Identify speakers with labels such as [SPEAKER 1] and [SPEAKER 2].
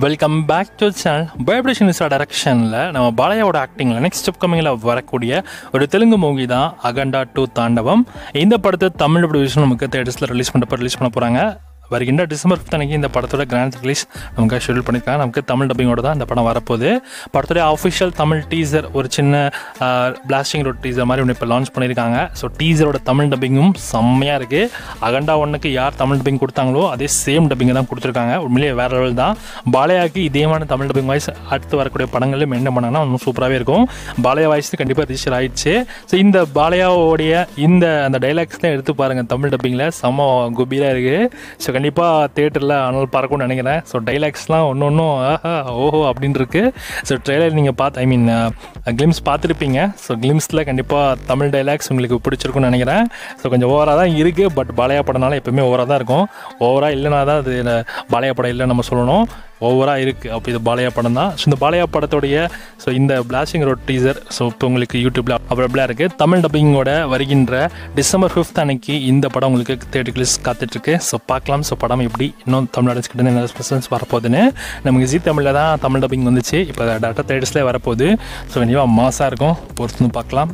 [SPEAKER 1] Welcome back to channel vibration is டைரக்ஷனில் நம்ம பாலையாவோட ஆக்டிங்கில் next அப்கமிங்கில் வரக்கூடிய ஒரு தெலுங்கு மூவி தான் அகண்டா 2 தாண்டவம். இந்த படத்தை தமிழ் ப்ரொடியூசர் நமக்கு தேட்டர்ஸில் ரிலீஸ் பண்ண போகிறாங்க. வருகின்ற டிசம்பர் 5 அன்றைக்கி இந்த படத்தோட கிராண்ட் ரிலீஸ் நமக்கு ஷெடியூல் பண்ணியிருக்காங்க. நமக்கு தமிழ் டப்பிங்கோட தான் இந்த படம் வரப்போகுது. படத்தோடைய ஆஃபிஷியல் தமிழ் டீசர் ஒரு சின்ன பிளாஸ்டிங் ரோட் டீசர் மாதிரி ஒன்று இப்போ லான்ச் பண்ணியிருக்காங்க. ஸோ டீசரோட தமிழ் டப்பிங்கும் செம்மையாக இருக்குது. அகண்டா 1க்கு யார் தமிழ் டப்பிங் கொடுத்தாங்களோ அதே சேம் டப்பிங்கை தான் கொடுத்துருக்காங்க. உண்மையிலேயே வேறு லெவல் தான். பாலையாவுக்கு இதேமான தமிழ் டப்பிங் வாய்ஸ் அடுத்து வரக்கூடிய படங்களும் என்ன பண்ணாங்கன்னா இன்னும் சூப்பராகவே இருக்கும். பாலையா வாய்ஸ் கண்டிப்பாக ரிஜிஸ்டர் ஆயிடுச்சு. ஸோ இந்த பாலையாவோடைய அந்த டைலாக்ஸ்லாம் எடுத்து பாருங்கள், தமிழ் டப்பிங்கில் செம்ம குபீராக இருக்குது. ஸோ கண்டிப்பாக தேட்டரில் அனல் பறக்கும்னு நினைக்கிறேன். ஸோ டைலாக்ஸ்லாம் ஒன்றும் ஓஹோ அப்படின்னு இருக்கு. ஸோ ட்ரெய்லர் நீங்கள் கிளிம்ஸ் பார்த்துருப்பீங்க. ஸோ கிளிம்ஸில் கண்டிப்பாக தமிழ் டைலாக்ஸ் உங்களுக்கு பிடிச்சிருக்குன்னு நினைக்கிறேன். ஸோ கொஞ்சம் ஓவராக தான் இருக்குது. பட் பாலையா படம்னால எப்போவுமே ஓவராக தான் இருக்கும். ஓவராக இல்லைனா தான் அது பாலையா படம் இல்லைன்னு நம்ம சொல்லணும். ஓவராக இருக்குது. அப்போ இது பாலையா படம் தான். ஸோ இந்த பாலையா படத்துடைய இந்த பிளாஸ்டிங் ரோட் டீசர் இப்போ உங்களுக்கு யூடியூப்பில் அவைலபிளாக இருக்குது. தமிழ் டப்பிங்கோட வருகின்ற டிசம்பர் 5 அன்னைக்கு இந்த படம் உங்களுக்கு தேட்டர் ரிலீஸ் காத்துட்ருக்கு. ஸோ பார்க்கலாம். ஸோ படம் எப்படி இன்னும் தமிழ்நாடு கிட்ட என்ன ஸ்பெஷல்ஸ் வரப்போகுதுன்னு. நமக்கு ஜி தமிழில் தான் தமிழ் டப்பிங் வந்துச்சு. இப்போ டேரக்டாக தேட்டர்ஸ்லேயே வரப்போகுது. ஸோ கண்டிப்பாக மாசாக இருக்கும். பொறுத்து பார்க்கலாம்.